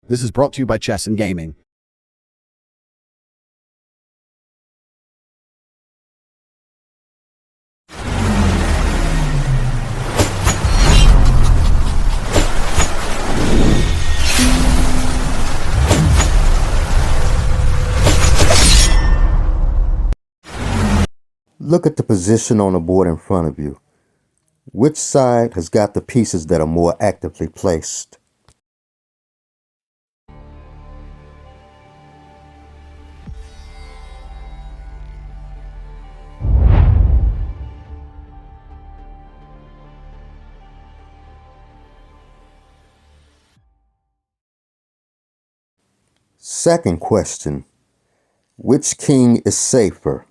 This is brought to you by Chess and Gaming. Look at the position on the board in front of you. Which side has got the pieces that are more actively placed? Second question, which king is safer?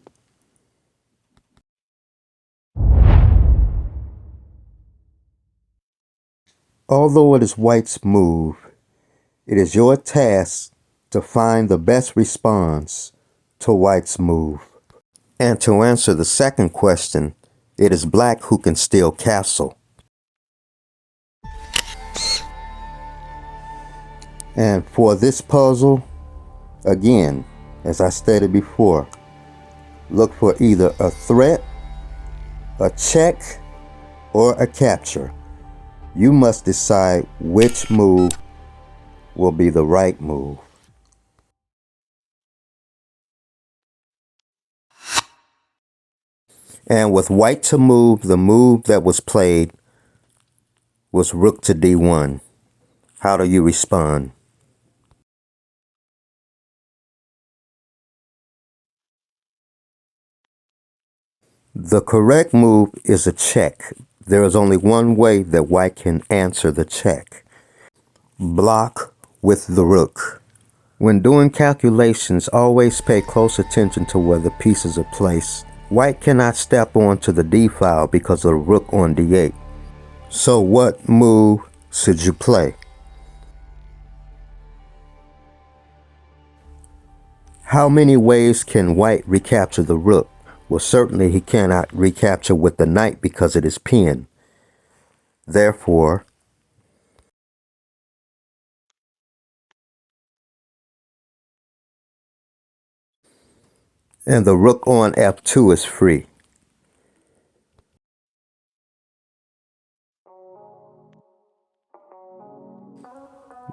Although it is white's move, it is your task to find the best response to white's move. And to answer the second question, it is black who can steal castle. And for this puzzle, again, as I stated before, look for either a threat, a check, or a capture. You must decide which move will be the right move. And with white to move, the move that was played was rook to d1. How do you respond? The correct move is a check. There is only one way that white can answer the check. Block with the rook. When doing calculations, always pay close attention to where the pieces are placed. White cannot step onto the d file because of the rook on d8. So what move should you play? How many ways can white recapture the rook? Well, certainly he cannot recapture with the knight because it is pinned. Therefore, and the rook on f2 is free.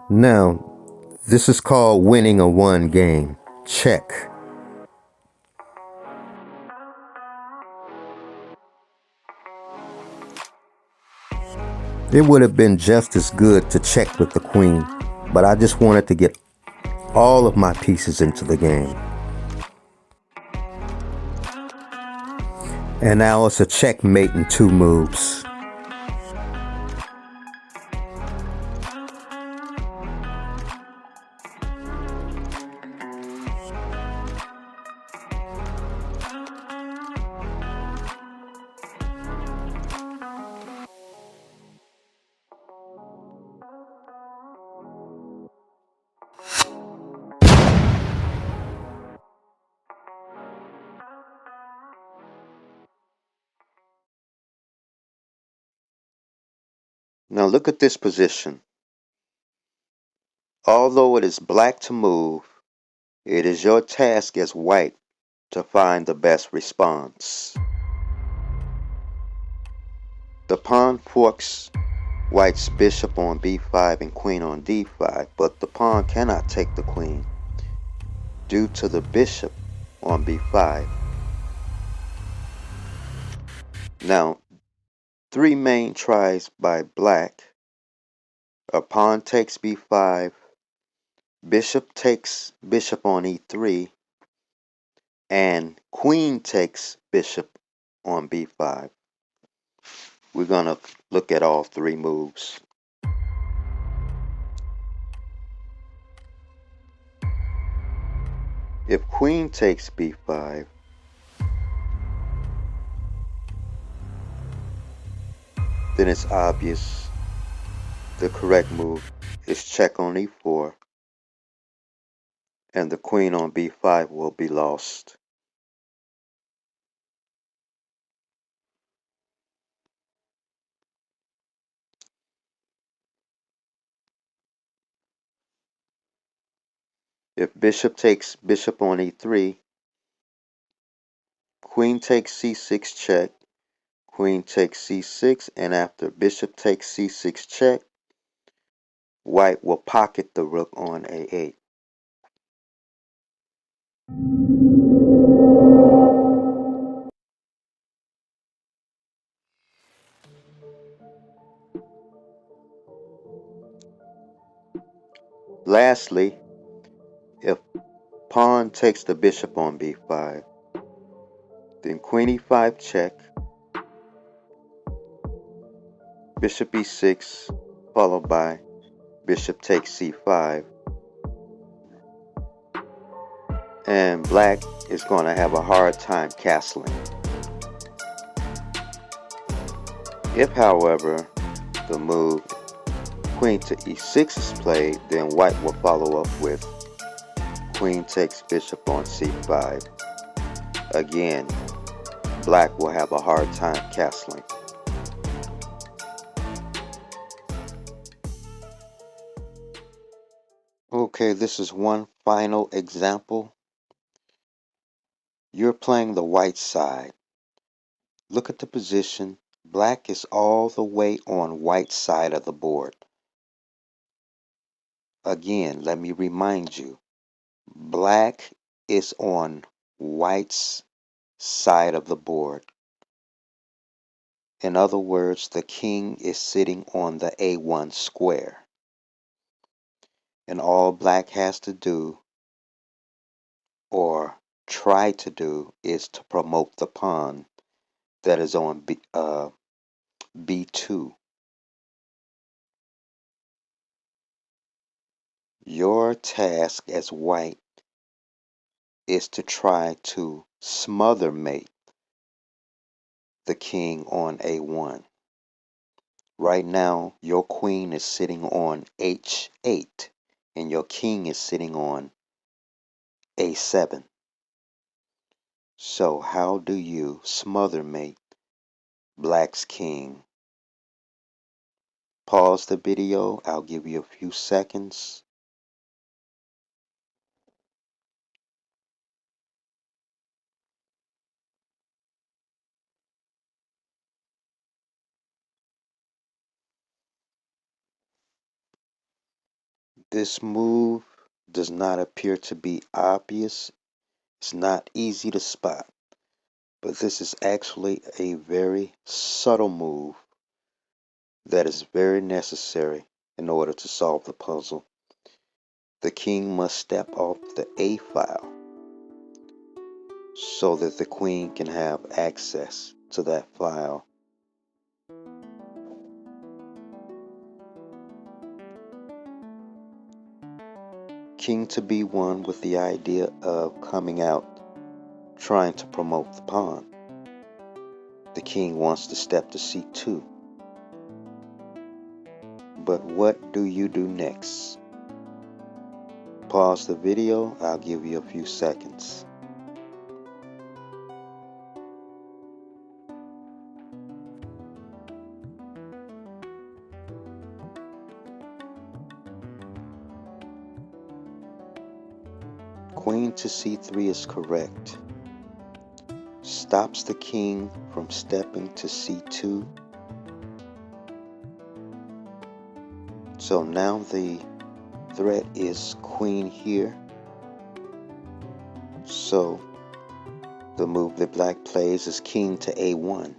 Now, this is called winning a one game. Check. It would have been just as good to check with the queen, but I just wanted to get all of my pieces into the game. And now it's a checkmate in two moves. Now look at this position. Although it is black to move, it is your task as white to find the best response. The pawn forks white's bishop on b5 and queen on d5, but the pawn cannot take the queen due to the bishop on b5. Now, three main tries by black. A pawn takes b5, bishop takes bishop on e3, and queen takes bishop on b5. We're going to look at all three moves. If queen takes b5, then it's obvious the correct move is check on e4, and the queen on b5 will be lost. If bishop takes bishop on e3, queen takes c6 check, queen takes c6, and after bishop takes c6 check, white will pocket the rook on a8. Lastly, if pawn takes the bishop on b5, then queen e5 check, bishop e6, followed by bishop takes c5, and black is going to have a hard time castling. If, however, the move queen to e6 is played, then white will follow up with queen takes bishop on c5. Again, black will have a hard time castling. Okay, this is one final example. You're playing the white side. Look at the position. Black is all the way on white side of the board. Again, let me remind you, black is on white's side of the board. In other words, the king is sitting on the A1 square. And all black has to do, or try to do, is to promote the pawn that is on B2. Your task as white is to try to smother mate the king on A1. Right now, your queen is sitting on H8 and your king is sitting on A7. So how do you smother mate black's king? Pause the video. I'll give you a few seconds. This move does not appear to be obvious. It's not easy to spot, but this is actually a very subtle move that is very necessary in order to solve the puzzle. The king must step off the A file so that the queen can have access to that file. King to B1 with the idea of coming out, trying to promote the pawn. The king wants to step to C2. But what do you do next? Pause the video. I'll give you a few seconds. Queen to C3 is correct. Stops the king from stepping to C2. So now the threat is queen here. So the move that black plays is king to A1.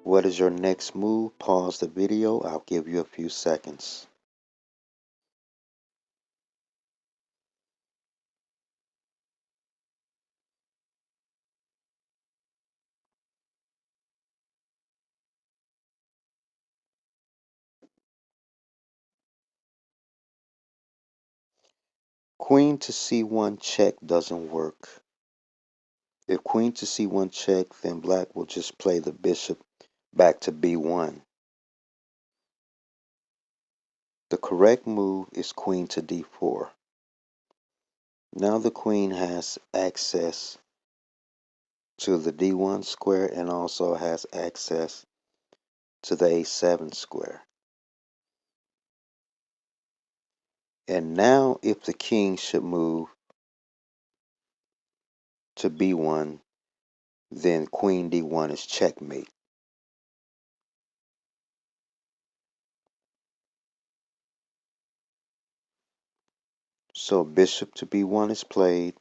What is your next move? Pause the video. I'll give you a few seconds. Queen to C1 check doesn't work. If queen to C1 check, then black will just play the bishop back to B1. The correct move is queen to D4. Now the queen has access to the D1 square and also has access to the A7 square. And now if the king should move to b1, then queen d1 is checkmate. So bishop to b1 is played.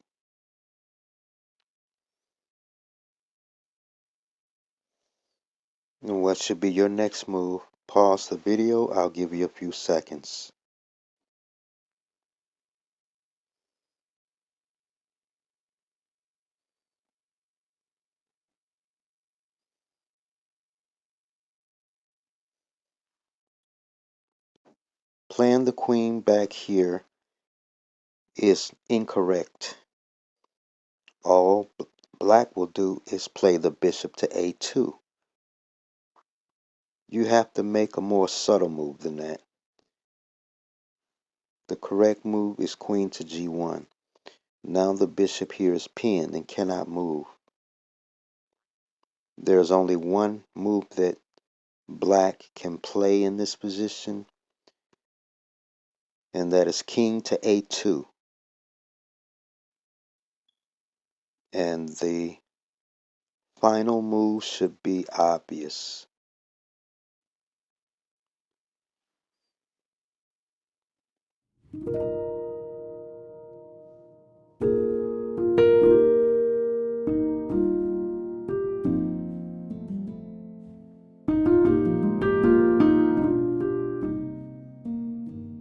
And what should be your next move? Pause the video, I'll give you a few seconds. Playing the queen back here is incorrect. All black will do is play the bishop to a2. You have to make a more subtle move than that. The correct move is queen to g1. Now the bishop here is pinned and cannot move. There's only one move that black can play in this position, and that is king to a2. And the final move should be obvious.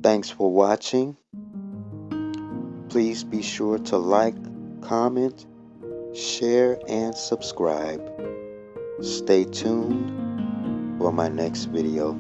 Thanks for watching. Please be sure to like, comment, share, and subscribe. Stay tuned for my next video.